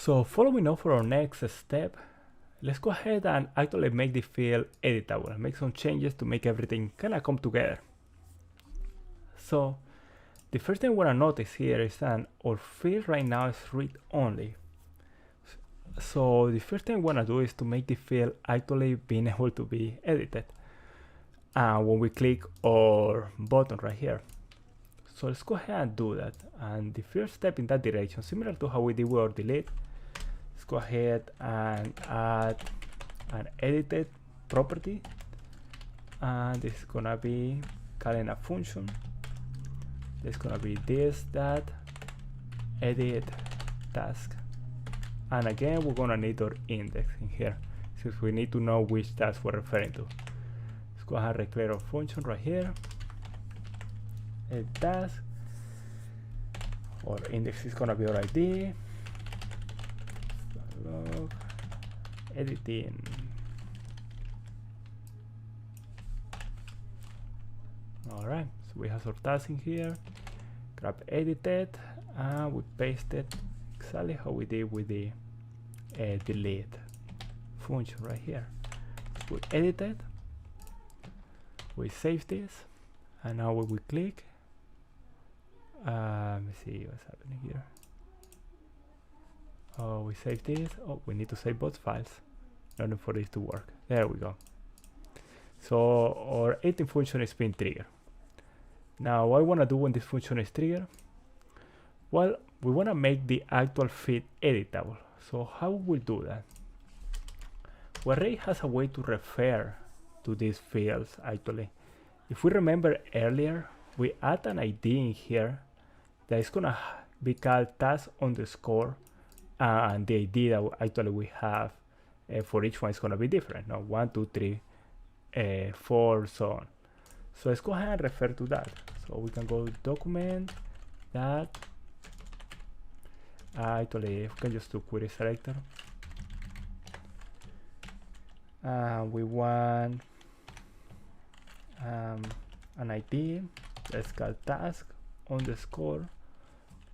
So following up for our next step, let's go ahead and actually make the field editable, make some changes to make everything kind of come together. So the first thing I want to notice here is that our field right now is read only. So the first thing I want to do is to make the field actually being able to be edited when we click our button right here. So let's go ahead and do that. And the first step in that direction, similar to how we did with our delete, let's go ahead and add an edited property. And this is gonna be calling a function. It's gonna be this that edit task. And again, we're gonna need our index in here, since we need to know which task we're referring to. Let's go ahead and declare our function right here. Edit task. Our index is gonna be our ID. Log editing. All right, so we have our task in here. Grab edited, and we paste it exactly how we did with the delete function right here. We edit it, we save this, and now when we click, let me see what's happening here. Oh, we save this. Oh, we need to save both files in order for this to work. There we go. So our editing function is being triggered. Now what I want to do when this function is triggered, well, we want to make the actual field editable. So how we do that? Well, Array has a way to refer to these fields actually. If we remember earlier, we add an ID in here that is gonna be called task underscore, and the ID that actually we have for each one is gonna be different. Now 1, 2, 3, 4, so on. So let's go ahead and refer to that. So we can go document that. Actually, we can just do query selector. We want an ID. Let's call task underscore,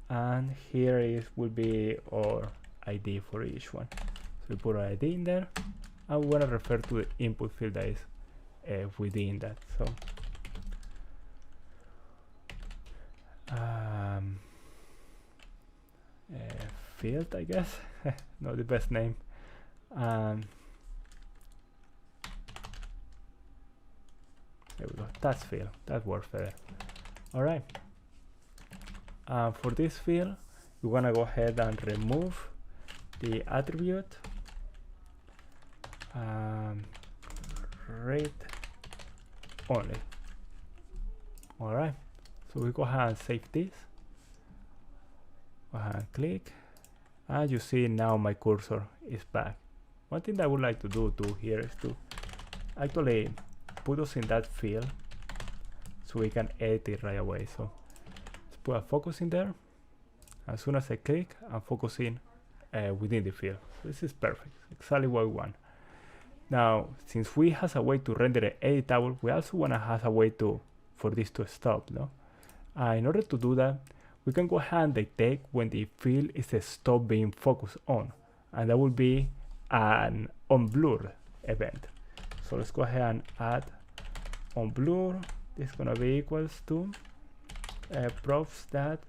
and here is will be our ID for each one. So we put our ID in there, and we want to refer to the input field that is within that. So field, I guess. Not the best name. There we go. Task field. That works better. All right. For this field, we want to go ahead and remove the attribute read only. All right. So we go ahead and save this. Go ahead and click, and you see now my cursor is back. One thing that I would like to do too here is to actually put us in that field so we can edit it right away. So let's put a focus in there. As soon as I click, I'm focusing within the field. So this is perfect, exactly what we want. Now, since we have a way to render it editable, we also want to have a way for this to stop, no? In order to do that, we can go ahead and detect when the field is stop being focused on, and that will be an onBlur event. So let's go ahead and add onBlur. This is gonna be equals to props that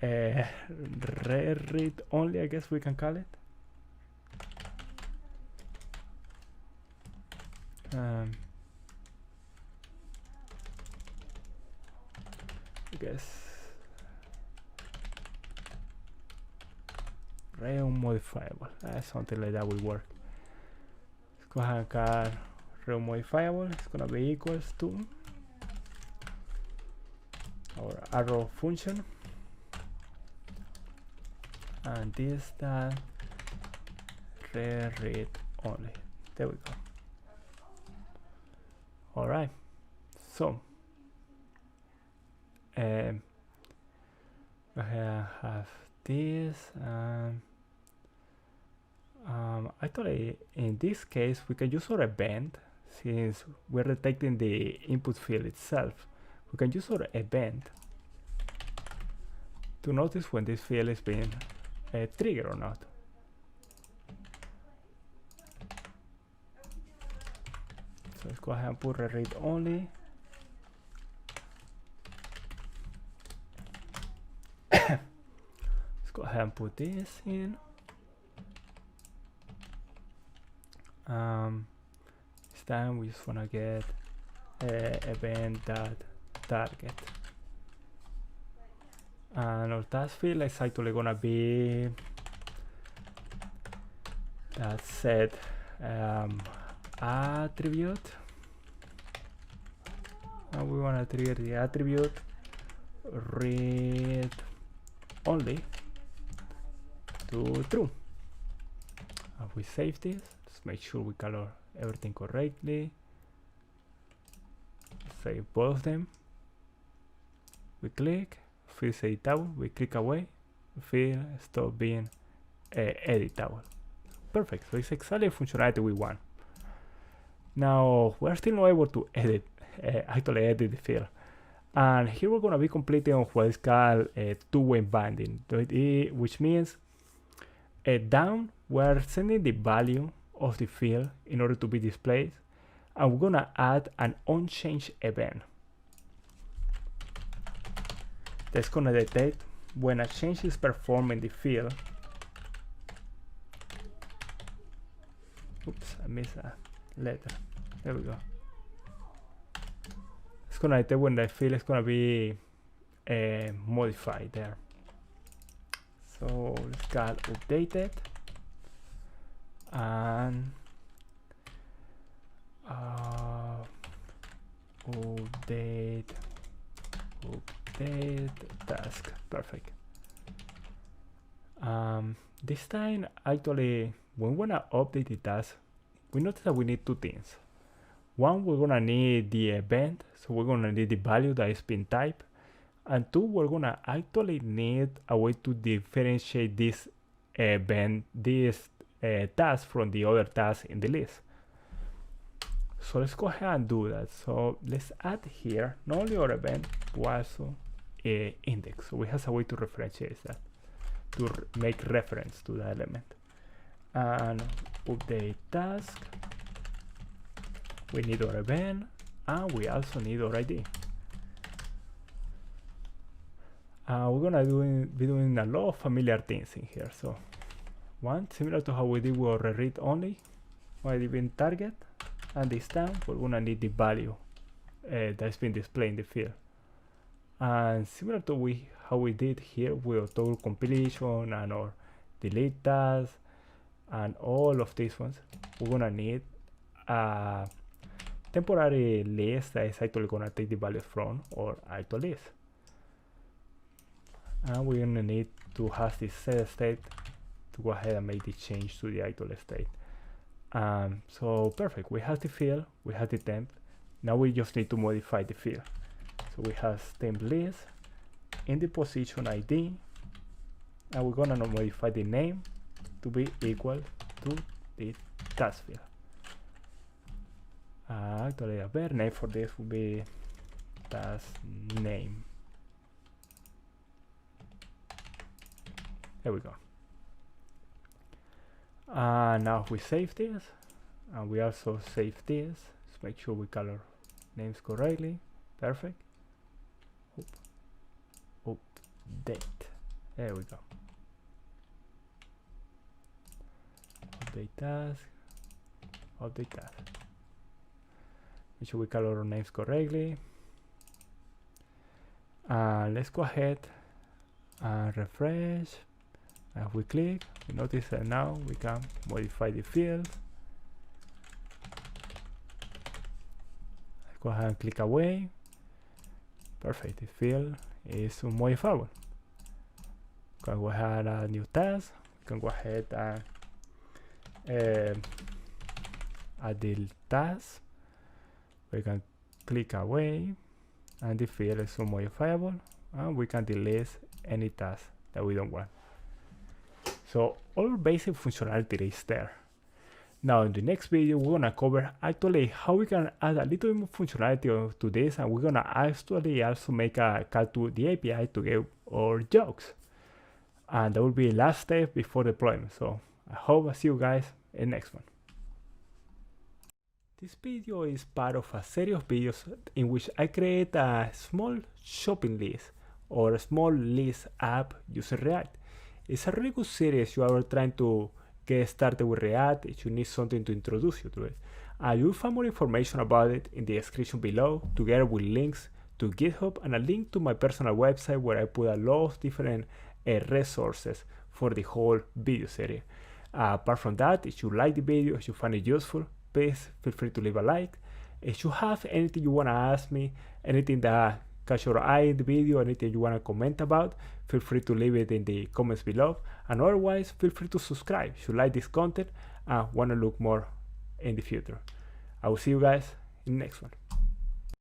read only, I guess we can call it. I guess array unmodifiable, something like that will work. Let's go ahead and call array unmodifiable. It's gonna be equals to our arrow function, and this that read only. There we go. All right. So I have this. Actually, in this case, we can use our event, since we're detecting the input field itself. We can use our event to notice when this field is being triggered or not. So let's go ahead and put read only. Let's go ahead and put this in. This time we just wanna get event.target. And our task field is actually gonna be that set attribute. And we wanna trigger the attribute read only to true. And we save this. Just make sure we color everything correctly. Save both of them. We click. Field is editable. We click away. Field stop being editable. Perfect. So it's exactly the functionality we want. Now we're still not able to actually edit the field. And here we're going to be completing on what is called two-way binding, which means down we're sending the value of the field in order to be displayed, and we're going to add an unchanged event that's going to detect when a change is performed in the field. Oops, I missed a letter. There we go. It's gonna detect when the field is gonna be modified there. So let's call updated and update task. Perfect. This time actually when we wanna update the task, we notice that we need two things. One, we're gonna need the event, so we're gonna need the value that is being typed. And two, we're gonna actually need a way to differentiate this event, this task from the other tasks in the list. So let's go ahead and do that. So let's add here not only our event, but also index. So we have a way to differentiate that, to make reference to the element. And update task. We need our event, and we also need our ID. We're gonna be doing a lot of familiar things in here. So one, similar to how we did with our read only, by the target, and this time we're gonna need the value that's been displayed in the field. And similar to how we did here with total completion and our delete task and all of these ones, we're gonna need a temporary list that is actually gonna take the values from our actual list. And we're gonna need to have this set state to go ahead and make the change to the actual state. So perfect, we have the field, we have the temp. Now we just need to modify the field. So we have temp list in the position ID, and we're gonna modify the name to be equal to the task field. Actually, a better name for this would be task name. There we go. Now we save this, and we also save this. Let's make sure we color names correctly. Perfect. Update. There we go. Update task. Update task. Make sure we color our names correctly. Let's go ahead and refresh. If we click, we notice that now we can modify the field. Let's go ahead and click away. Perfect, the field is unmodifiable. We can go ahead and add a new task. We can go ahead and add the task. We can click away, and the field is unmodifiable, and we can delete any task that we don't want. So all our basic functionality is there. Now in the next video, we're gonna cover actually how we can add a little bit more functionality to this, and we're gonna actually also make a call to the API to get our jokes. And that will be the last step before deployment. So I hope I see you guys in the next one. This video is part of a series of videos in which I create a small shopping list or a small list app using React. It's a really good series if you are trying to get started with React, if you need something to introduce you to it. You'll find more information about it in the description below, together with links to GitHub and a link to my personal website where I put a lot of different resources for the whole video series. Apart from that, if you like the video, if you find it useful, please feel free to leave a like. If you have anything you want to ask me, anything that catch your eye in the video, anything you want to comment about, feel free to leave it in the comments below. And otherwise, feel free to subscribe if you like this content and want to look more in the future. I will see you guys in the next one.